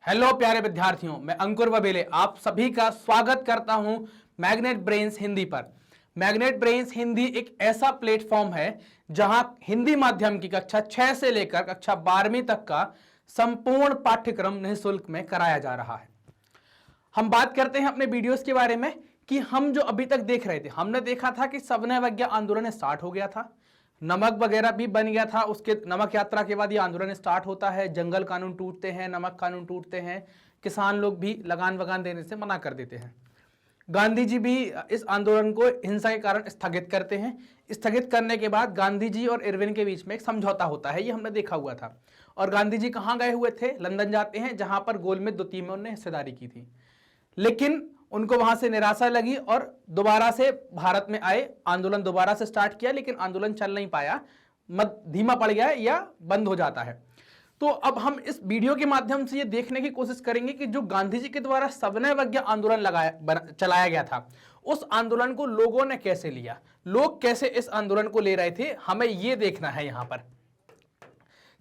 Hello प्यारे विद्यार्थियों, मैं अंकुर बबेले आप सभी का स्वागत करता हूं मैग्नेट ब्रेन्स हिंदी पर। मैग्नेट ब्रेन्स हिंदी एक ऐसा प्लेटफॉर्म है जहां हिंदी माध्यम की कक्षा 6 से लेकर कक्षा 12वीं तक का संपूर्ण पाठ्यक्रम निःशुल्क में कराया जा रहा है। हम बात करते हैं अपने वीडियोस के बारे में कि हम जो अभी तक देख रहे थे, हमने देखा था कि सविनय अवज्ञा आंदोलन स्टार्ट हो गया था, नमक वगैरह भी बन गया था। उसके नमक यात्रा के बाद ये आंदोलन स्टार्ट होता है, जंगल कानून टूटते हैं, नमक कानून टूटते हैं, किसान लोग भी लगान वगान देने से मना कर देते हैं। गांधी जी भी इस आंदोलन को हिंसा के कारण स्थगित करते हैं। स्थगित करने के बाद गांधी जी और इरविन के बीच में एक समझौता होता है, ये हमने देखा हुआ था। और गांधी जी कहाँ गए हुए थे? लंदन जाते हैं, जहां पर गोलमेज द्वितीय में उन्होंने हिस्सेदारी की थी, लेकिन उनको वहां से निराशा लगी और दोबारा से भारत में आए, आंदोलन दोबारा से स्टार्ट किया, लेकिन आंदोलन चल नहीं पाया, धीमा पड़ गया या बंद हो जाता है। तो अब हम इस वीडियो के माध्यम से ये देखने की कोशिश करेंगे कि जो गांधी जी के द्वारा सविनय अवज्ञा आंदोलन चलाया गया था, उस आंदोलन को लोगों ने कैसे लिया, लोग कैसे इस आंदोलन को ले रहे थे, हमें ये देखना है यहां पर।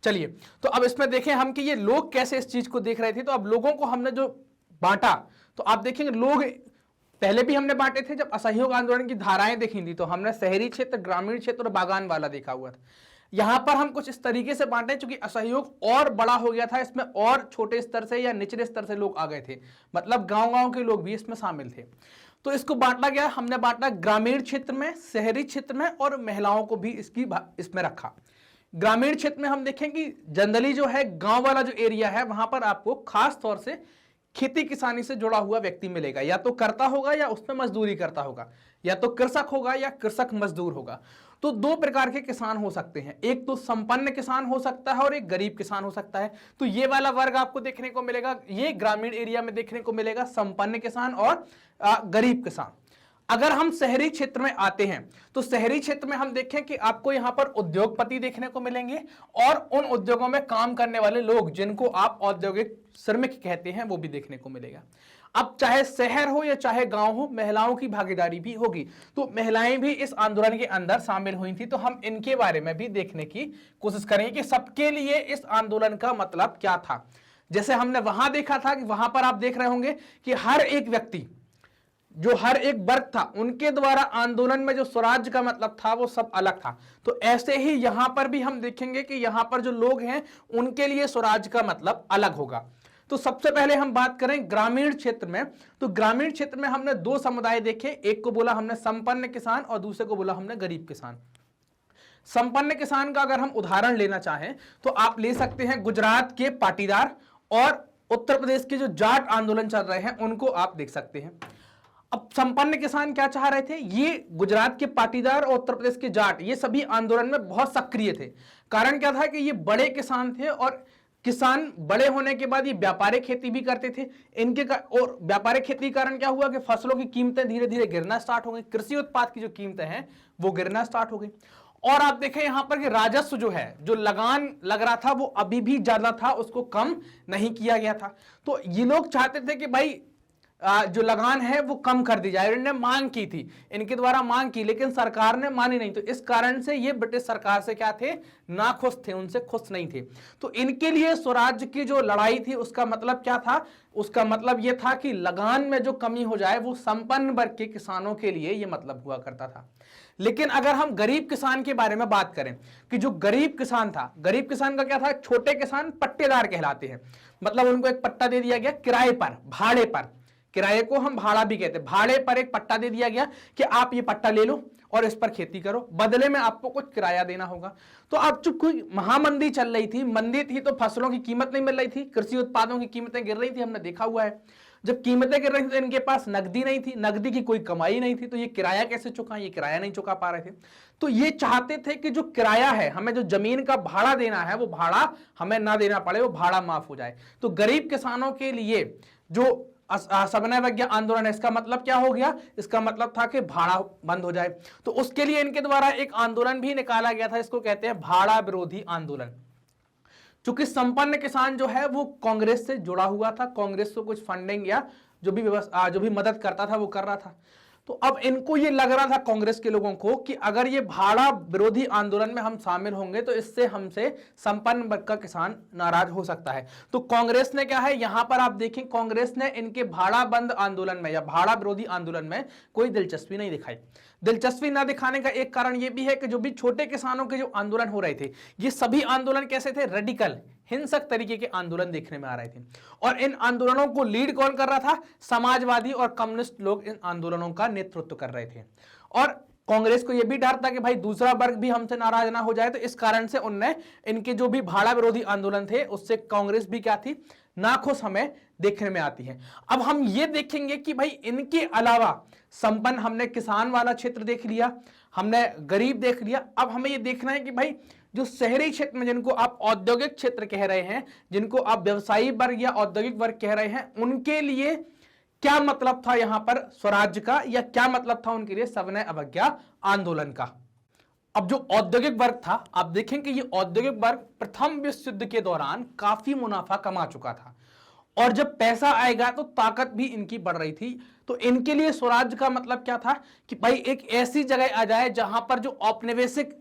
चलिए, तो अब इसमें देखें हम कि ये लोग कैसे इस चीज को देख रहे थे। तो अब लोगों को हमने जो बांटा, तो आप देखेंगे लोग पहले भी हमने बांटे थे। जब असहयोग आंदोलन की धाराएं देखी थी तो हमने शहरी क्षेत्र, ग्रामीण क्षेत्र और बागान वाला देखा हुआ था। यहां पर हम कुछ इस तरीके से बांटे, चूंकि असहयोग और बड़ा हो गया था, इसमें और छोटे स्तर से या निचले स्तर से लोग आ गए थे, मतलब गांव-गांव के लोग भी इसमें शामिल थे। तो इसको बांटा गया, हमने बांटा ग्रामीण क्षेत्र में, शहरी क्षेत्र में और महिलाओं को भी इसमें रखा। ग्रामीण क्षेत्र में हम देखें कि जनरली जो है गांव वाला जो एरिया है, वहां पर आपको खास तौर से खेती किसानी से जुड़ा हुआ व्यक्ति मिलेगा, या तो करता होगा या उसमें मजदूरी करता होगा, या तो कृषक होगा या कृषक मजदूर होगा। तो दो प्रकार के किसान हो सकते हैं, एक तो संपन्न किसान हो सकता है और एक गरीब किसान हो सकता है। तो ये वाला वर्ग आपको देखने को मिलेगा, ये ग्रामीण एरिया में देखने को मिलेगा, संपन्न किसान और गरीब किसान। अगर हम शहरी क्षेत्र में आते हैं तो शहरी क्षेत्र में हम देखें कि आपको यहां पर उद्योगपति देखने को मिलेंगे और उन उद्योगों में काम करने वाले लोग, जिनको आप औद्योगिक श्रमिक कहते हैं, वो भी देखने को मिलेगा। अब चाहे शहर हो या चाहे गांव हो, महिलाओं की भागीदारी भी होगी। तो महिलाएं भी इस आंदोलन के अंदर शामिल हुई थी, तो हम इनके बारे में भी देखने की कोशिश करेंगे कि सबके लिए इस आंदोलन का मतलब क्या था। जैसे हमने वहां देखा था कि वहां पर आप देख रहे होंगे कि हर एक व्यक्ति, जो हर एक वर्ग था, उनके द्वारा आंदोलन में जो स्वराज का मतलब था वो सब अलग था। तो ऐसे ही यहां पर भी हम देखेंगे कि यहां पर जो लोग हैं उनके लिए स्वराज का मतलब अलग होगा। तो सबसे पहले हम बात करें ग्रामीण क्षेत्र में, तो ग्रामीण क्षेत्र में हमने दो समुदाय देखे, एक को बोला हमने संपन्न किसान और दूसरे को बोला हमने गरीब किसान। संपन्न किसान का अगर हम उदाहरण लेना चाहें तो आप ले सकते हैं गुजरात के पाटीदार, और उत्तर प्रदेश के जो जाट आंदोलन चल रहे हैं उनको आप देख सकते हैं। अब संपन्न किसान क्या चाह रहे थे? ये गुजरात के पाटीदार और उत्तर प्रदेश के जाट, ये सभी आंदोलन में बहुत सक्रिय थे। कारण क्या था कि ये बड़े किसान थे, और किसान बड़े होने के बाद ये व्यापारिक खेती भी करते थे। और व्यापारिक खेती के कारण क्या हुआ कि फसलों की कीमतें धीरे धीरे गिरना स्टार्ट हो गई, कृषि उत्पाद की जो कीमतें हैं वो गिरना स्टार्ट हो गई। और आप देखें यहां पर कि राजस्व जो है, जो लगान लग रहा था वो अभी भी ज्यादा था, उसको कम नहीं किया गया था। तो ये लोग चाहते थे कि भाई जो लगान है वो कम कर दी जाए। इन्होंने मांग की थी, इनके द्वारा मांग की, लेकिन सरकार ने मानी नहीं। तो इस कारण से ये ब्रिटिश सरकार से क्या थे? नाखुश थे, उनसे खुश नहीं थे। तो इनके लिए स्वराज की जो लड़ाई थी उसका मतलब क्या था? उसका मतलब ये था कि लगान में जो कमी हो जाए वो संपन्न वर्ग के किसानों के लिए ये मतलब हुआ करता था। लेकिन अगर हम गरीब किसान के बारे में बात करें कि जो गरीब किसान था, गरीब किसान का क्या था? छोटे किसान पट्टेदार कहलाते हैं, मतलब उनको एक पट्टा दे दिया गया किराए पर, भाड़े पर। किराए को हम भाड़ा भी कहते हैं। भाड़े पर एक पट्टा दे दिया गया कि आप ये पट्टा ले लो और इस पर खेती करो, बदले में आपको कुछ किराया देना होगा। तो अब चूंकि कोई महामंदी चल रही थी, मंदी थी, तो फसलों की कीमत नहीं मिल रही थी, कृषि उत्पादों की कीमतें गिर रही थी, हमने देखा हुआ है। जब कीमतें गिर रही थी तो इनके पास नकदी नहीं थी, नकदी की कोई कमाई नहीं थी, तो ये किराया कैसे चुकाएं? ये किराया नहीं चुका पा रहे थे। तो ये चाहते थे कि जो किराया है, हमें जो जमीन का भाड़ा देना है, वो भाड़ा हमें ना देना पड़े, वो भाड़ा माफ हो जाए। तो गरीब किसानों के लिए जो सविनय अवज्ञा आंदोलन है, इसका मतलब क्या हो गया? इसका मतलब था कि भाड़ा बंद हो जाए। तो उसके लिए इनके द्वारा एक आंदोलन भी निकाला गया था, इसको कहते हैं भाड़ा विरोधी आंदोलन। चूंकि संपन्न किसान जो है वो कांग्रेस से जुड़ा हुआ था, कांग्रेस को कुछ फंडिंग या जो भी मदद करता था वो कर रहा था। तो अब इनको ये लग रहा था कांग्रेस के लोगों को कि अगर ये भाड़ा विरोधी आंदोलन में हम शामिल होंगे तो इससे हमसे संपन्न वर्ग का किसान नाराज हो सकता है। तो कांग्रेस ने क्या है, यहां पर आप देखें, कांग्रेस ने इनके भाड़ा बंद आंदोलन में या भाड़ा विरोधी आंदोलन में कोई दिलचस्पी नहीं दिखाई। दिलचस्पी ना दिखाने का एक कारण यह भी है कि जो भी छोटे किसानों के जो आंदोलन हो रहे थे, ये सभी आंदोलन कैसे थे, रेडिकल हिंसक तरीके के आंदोलन देखने में आ रहे थे। और इन आंदोलनों को लीड कौन कर रहा था, समाजवादी और कम्युनिस्ट लोग इन आंदोलनों का नेतृत्व कर रहे थे। और कांग्रेस को यह भी डर था कि भाई दूसरा वर्ग भी हमसे नाराज ना हो जाए, तो इस कारण से उनने इनके जो भी भाड़ा विरोधी आंदोलन थे उससे कांग्रेस भी क्या थी, नाखुश हमें देखने में आती है। अब हम ये देखेंगे कि भाई इनके अलावा संपन्न, हमने किसान वाला क्षेत्र देख लिया, हमने गरीब देख लिया, अब हमें ये देखना है कि भाई जो शहरी क्षेत्र में जिनको आप औद्योगिक क्षेत्र कह रहे हैं, जिनको आप व्यवसायी वर्ग या औद्योगिक वर्ग कह रहे हैं, उनके लिए क्या मतलब था यहां पर स्वराज्य का, या क्या मतलब था उनके लिए सविनय अवज्ञा आंदोलन का। अब जो औद्योगिक वर्ग था, आप देखें कि ये औद्योगिक वर्ग प्रथम विश्व युद्ध के दौरान काफी मुनाफा कमा चुका था, और जब पैसा आएगा तो ताकत भी इनकी बढ़ रही थी। तो इनके लिए स्वराज्य का मतलब क्या था कि भाई एक ऐसी जगह आ जाए जहां पर जो औपनिवेशिक,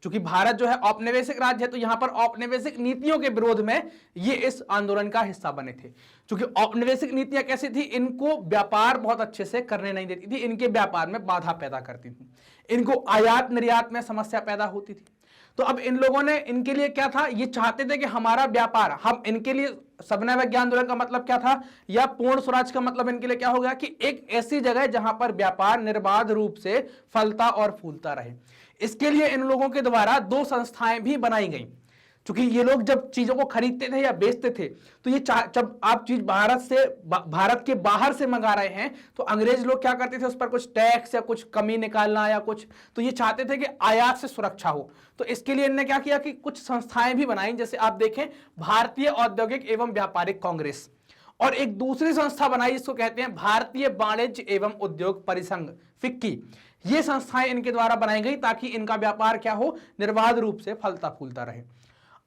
चूंकि भारत जो है औपनिवेशिक राज्य है, तो यहां पर औपनिवेशिक नीतियों के विरोध में ये इस आंदोलन का हिस्सा बने थे। क्योंकि औपनिवेशिक नीतियां कैसी थी, इनको व्यापार बहुत अच्छे से करने नहीं देती थी, इनके व्यापार में बाधा पैदा करती थी, इनको आयात निर्यात में समस्या पैदा होती थी। तो अब इन लोगों ने, इनके लिए क्या था, ये चाहते थे कि हमारा व्यापार, हम, इनके लिए सविनय अवज्ञा आंदोलन का मतलब क्या था, या पूर्ण स्वराज का मतलब इनके लिए क्या हो गया कि एक ऐसी जगह जहां पर व्यापार निर्बाध रूप से फलता और फूलता रहे। इसके लिए इन लोगों के द्वारा दो संस्थाएं भी बनाई गई, क्योंकि ये लोग जब चीजों को खरीदते थे या बेचते थे, तो ये जब आप चीज भारत के बाहर से मंगा रहे हैं, तो अंग्रेज लोग क्या करते थे, उस पर कुछ टैक्स या कुछ कमी निकालना या कुछ, तो ये चाहते थे कि आयात से सुरक्षा हो। तो इसके लिए इन्होंने क्या किया कि कुछ संस्थाएं भी बनाई, जैसे आप देखें भारतीय औद्योगिक एवं व्यापारिक कांग्रेस, और एक दूसरी संस्था बनाई जिसको कहते हैं भारतीय वाणिज्य एवं उद्योग परिसंघ, फिक्की। ये संस्थाएं इनके द्वारा बनाई गई ताकि इनका व्यापार क्या हो, निर्बाध रूप से फलता फूलता रहे।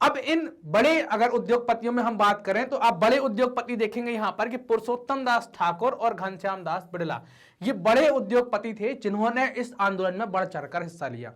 अब इन बड़े, अगर उद्योगपतियों में हम बात करें, तो आप बड़े उद्योगपति देखेंगे यहां पर कि पुरुषोत्तम दास ठाकुर और घनश्याम दास बिड़ला, ये बड़े उद्योगपति थे जिन्होंने इस आंदोलन में बढ़ चढ़कर हिस्सा लिया।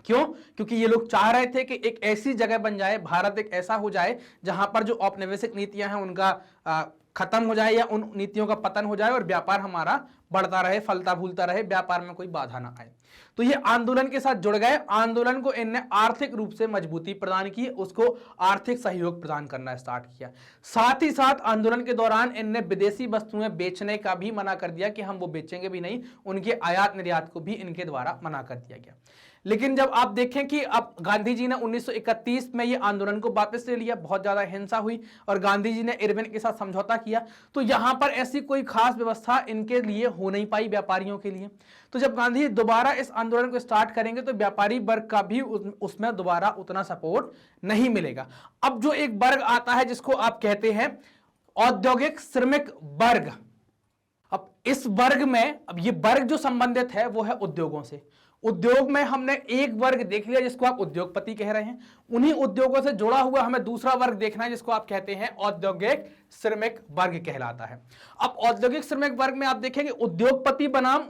क्यों? क्योंकि ये लोग चाह रहे थे कि एक ऐसी जगह बन जाए, भारत एक ऐसा हो जाए जहां पर जो औपनिवेशिक नीतियां हैं उनका खत्म हो जाए या उन नीतियों का पतन हो जाए, और व्यापार हमारा बढ़ता रहे, फलता फूलता रहे, व्यापार में कोई बाधा ना आए। तो ये आंदोलन के साथ जुड़ गए, आंदोलन को इनने आर्थिक रूप से मजबूती प्रदान की, उसको आर्थिक सहयोग प्रदान करना स्टार्ट किया। साथ ही साथ आंदोलन के दौरान इनने विदेशी वस्तुएं बेचने का भी मना कर दिया कि हम वो बेचेंगे भी नहीं, उनके आयात निर्यात को भी इनके द्वारा मना कर दिया गया। लेकिन जब आप देखें कि अब गांधी जी ने 1931 में ये आंदोलन को वापस ले लिया, बहुत ज्यादा हिंसा हुई और गांधी जी ने इरविन के साथ समझौता किया, तो यहां पर ऐसी कोई खास व्यवस्था इनके लिए हो नहीं पाई, व्यापारियों के लिए। तो जब गांधी जी दोबारा इस आंदोलन को स्टार्ट करेंगे तो व्यापारी वर्ग का भी उसमें दोबारा उतना सपोर्ट नहीं मिलेगा। अब जो एक वर्ग आता है जिसको आप कहते हैं औद्योगिक श्रमिक वर्ग, अब इस वर्ग में, अब ये वर्ग जो संबंधित है वो है उद्योगों से। उद्योग में हमने एक वर्ग देख लिया जिसको आप उद्योगपति कह रहे हैं, उन्हीं उद्योगों से जुड़ा हुआ हमें दूसरा वर्ग देखना है जिसको आप कहते हैं औद्योगिक श्रमिक वर्ग कहलाता है। अब औद्योगिक श्रमिक वर्ग में आप देखेंगे उद्योगपति बनाम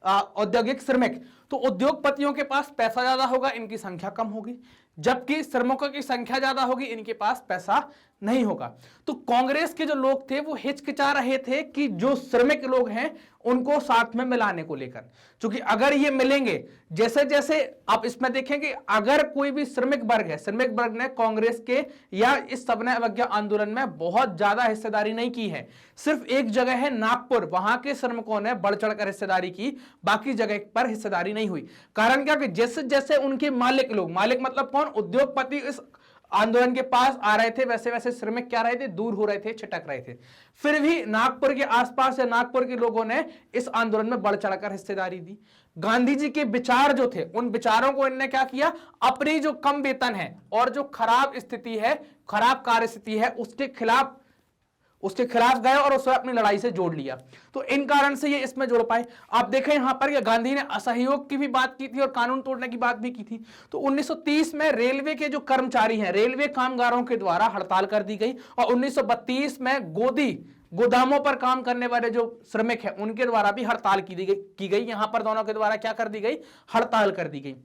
औद्योगिक श्रमिक, तो उद्योगपतियों के पास पैसा ज्यादा होगा, इनकी संख्या कम होगी, जबकि श्रमिकों की संख्या ज्यादा होगी, इनके पास पैसा नहीं होगा। तो कांग्रेस के जो लोग थे वो हिचकिचा रहे थे कि जो श्रमिक लोग हैं उनको साथ में मिलाने को लेकर, क्योंकि अगर ये मिलेंगे, जैसे जैसे आप इसमें देखेंगे, अगर कोई भी श्रमिक वर्ग है, श्रमिक वर्ग ने कांग्रेस के या इस सविनय अवज्ञा आंदोलन में बहुत ज्यादा हिस्सेदारी नहीं की है, सिर्फ एक जगह है नागपुर, वहां के श्रमिकों ने बढ़ चढ़कर हिस्सेदारी की, बाकी जगह पर हिस्सेदारी नहीं हुई। कारण क्या कि जैसे जैसे उनके मालिक लोग, मालिक मतलब कौन, उद्योगपति, इस आंदोलन के पास आ रहे थे, वैसे वैसे श्रमिक क्या रहे थे, दूर हो रहे थे, छिटक रहे थे। फिर भी नागपुर के आसपास या नागपुर के लोगों ने इस आंदोलन में बढ़ चढ़कर हिस्सेदारी दी। गांधी जी के विचार जो थे, उन विचारों को इन्होंने क्या किया, अपनी जो कम वेतन है और जो खराब स्थिति है, खराब कार्य स्थिति है, उसके खिलाफ गए और उसे अपनी लड़ाई से जोड़ लिया। तो इन कारण से ये इसमें जोड़ पाए। आप देखें यहां पर कि गांधी ने असहयोग की भी बात की थी और कानून तोड़ने की बात भी की थी। तो 1930 में रेलवे के जो कर्मचारी हैं, रेलवे कामगारों के द्वारा हड़ताल कर दी गई, और 1932 में गोदामों पर काम करने वाले जो श्रमिक हैं उनके द्वारा भी हड़ताल की गई। यहां पर दोनों के द्वारा क्या कर दी गई, हड़ताल कर दी गई।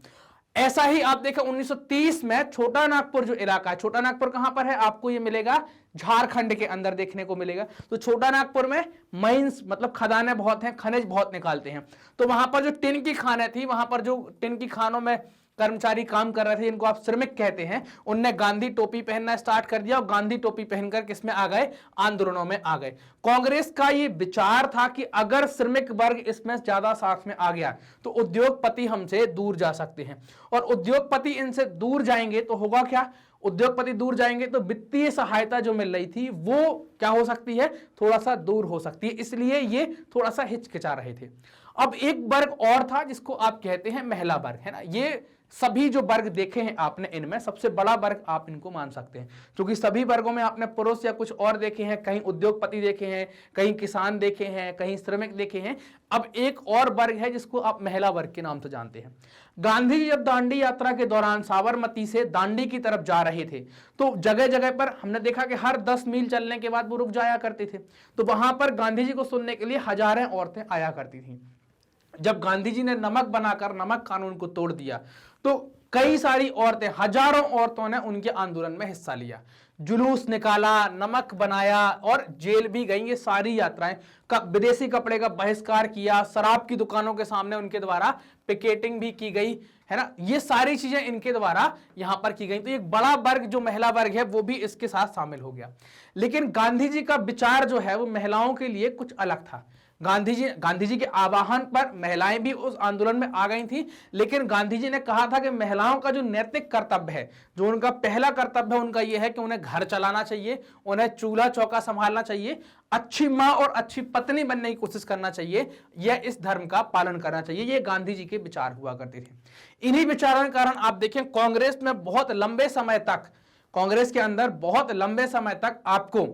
ऐसा ही आप देखें 1930 में छोटा नागपुर जो इलाका है, छोटा नागपुर कहां पर है, आपको ये मिलेगा झारखंड के अंदर देखने को मिलेगा। तो छोटा नागपुर में माइंस मतलब खदानें बहुत हैं, खनिज बहुत निकालते हैं। तो वहां पर जो टिन की खानें थी, वहां पर जो टिन की खानों में कर्मचारी काम कर रहे थे, जिनको आप श्रमिक कहते हैं, उनने गांधी टोपी पहनना स्टार्ट कर दिया और गांधी टोपी पहनकर किसमें आ गए, आंदोलनों में आ गए। कांग्रेस का ये विचार था कि अगर श्रमिक वर्ग इसमें ज्यादा साथ में आ गया तो उद्योगपति हमसे दूर जा सकते हैं, और उद्योगपति इनसे दूर जाएंगे तो होगा क्या, उद्योगपति दूर जाएंगे तो वित्तीय सहायता जो मिल रही थी वो क्या हो सकती है, थोड़ा सा दूर हो सकती है। इसलिए ये थोड़ा सा हिचकिचा रहे थे। अब एक वर्ग और था जिसको आप कहते हैं महिला वर्ग, है ना। ये सभी जो वर्ग देखे हैं आपने, इनमें सबसे बड़ा वर्ग आप इनको मान सकते हैं, क्योंकि सभी वर्गों में आपने पुरुष या कुछ और देखे हैं, कहीं उद्योगपति देखे हैं, कहीं किसान देखे हैं, कहीं श्रमिक देखे हैं। अब एक और वर्ग है जिसको आप महिला वर्ग के नाम से जानते हैं। गांधी जी जब दांडी यात्रा के दौरान साबरमती से दांडी की तरफ जा रहे थे तो जगह जगह पर हमने देखा कि हर 10 मील चलने के बाद वो रुक जाया करते थे। तो वहां पर गांधी जी को सुनने के लिए हजारों औरतें आया करती थी। जब गांधी जी ने नमक बनाकर नमक कानून को तोड़ दिया तो कई सारी औरतें, हजारों औरतों ने उनके आंदोलन में हिस्सा लिया, जुलूस निकाला, नमक बनाया और जेल भी गई। ये सारी यात्राएं, विदेशी कपड़े का बहिष्कार किया, शराब की दुकानों के सामने उनके द्वारा पिकेटिंग भी की गई, है ना। ये सारी चीजें इनके द्वारा यहां पर की गई। तो एक बड़ा वर्ग जो महिला वर्ग है वो भी इसके साथ शामिल हो गया। लेकिन गांधी जी का विचार जो है वो महिलाओं के लिए कुछ अलग था। गांधी जी के आह्वान पर महिलाएं भी उस आंदोलन में आ गई थी, लेकिन गांधी जी ने कहा था कि महिलाओं का जो नैतिक कर्तव्य है, जो उनका पहला कर्तव्य है, उनका यह है कि उन्हें घर चलाना चाहिए, उन्हें चूल्हा चौका संभालना चाहिए, अच्छी मां और अच्छी पत्नी बनने की कोशिश करना चाहिए, यह इस धर्म का पालन करना चाहिए। ये गांधी जी के विचार हुआ करते थे। इन्हीं विचारों के कारण आप देखें कांग्रेस में बहुत लंबे समय तक, कांग्रेस के अंदर बहुत लंबे समय तक आपको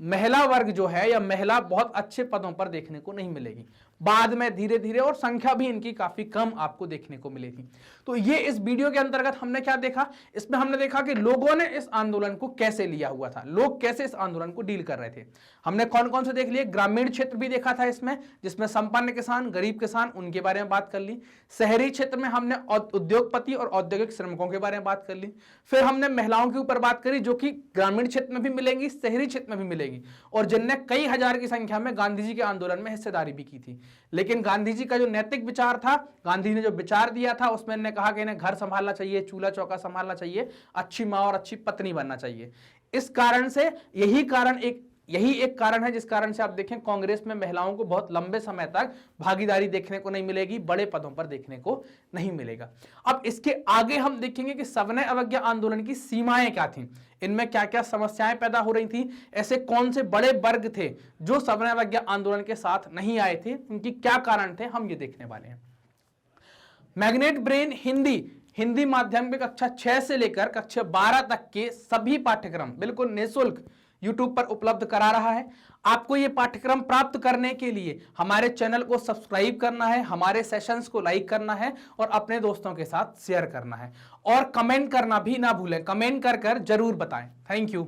महिला वर्ग जो है या महिला बहुत अच्छे पदों पर देखने को नहीं मिलेगी। बाद में धीरे धीरे, और संख्या भी इनकी काफी कम आपको देखने को मिलेगी। तो ये इस वीडियो के अंतर्गत हमने क्या देखा, इसमें हमने देखा कि लोगों ने इस आंदोलन को कैसे लिया हुआ था, लोग कैसे इस आंदोलन को डील कर रहे थे। हमने कौन कौन से देख लिए, ग्रामीण क्षेत्र भी देखा था इसमें, जिसमें संपन्न किसान, गरीब किसान, उनके बारे में बात कर ली। शहरी क्षेत्र में हमने उद्योगपति और औद्योगिक श्रमिकों के बारे में बात कर ली। फिर हमने महिलाओं के ऊपर बात करी, जो कि ग्रामीण क्षेत्र में भी मिलेंगी, शहरी क्षेत्र में भी मिलेगी, और जिनने कई हजार की संख्या में गांधी जी के आंदोलन में हिस्सेदारी भी की थी। लेकिन गांधी जी का जो नैतिक विचार था, गांधी ने जो विचार दिया था, उसमें इन्होंने कहा कि इन्हें घर संभालना चाहिए, चूल्हा चौका संभालना चाहिए, अच्छी मां और अच्छी पत्नी बनना चाहिए। इस कारण से यही एक कारण है जिस कारण से आप देखें कांग्रेस में महिलाओं को बहुत लंबे समय तक भागीदारी देखने को नहीं मिलेगी, बड़े पदों पर देखने को नहीं मिलेगा। अब इसके आगे हम देखेंगे कि सविनय अवज्ञा आंदोलन की सीमाएं क्या थी, इनमें क्या क्या समस्याएं पैदा हो रही थी, ऐसे कौन से बड़े वर्ग थे जो सविनय अवज्ञा आंदोलन के साथ नहीं आए थे, उनकी क्या कारण थे, हम ये देखने वाले हैं। मैग्नेट ब्रेन हिंदी माध्यम के कक्षा 6 से लेकर कक्षा 12 तक के सभी पाठ्यक्रम बिल्कुल निःशुल्क YouTube पर उपलब्ध करा रहा है। आपको ये पाठ्यक्रम प्राप्त करने के लिए हमारे चैनल को सब्सक्राइब करना है, हमारे सेशंस को लाइक करना है और अपने दोस्तों के साथ शेयर करना है, और कमेंट करना भी ना भूलें। कमेंट कर जरूर बताएं। Thank you.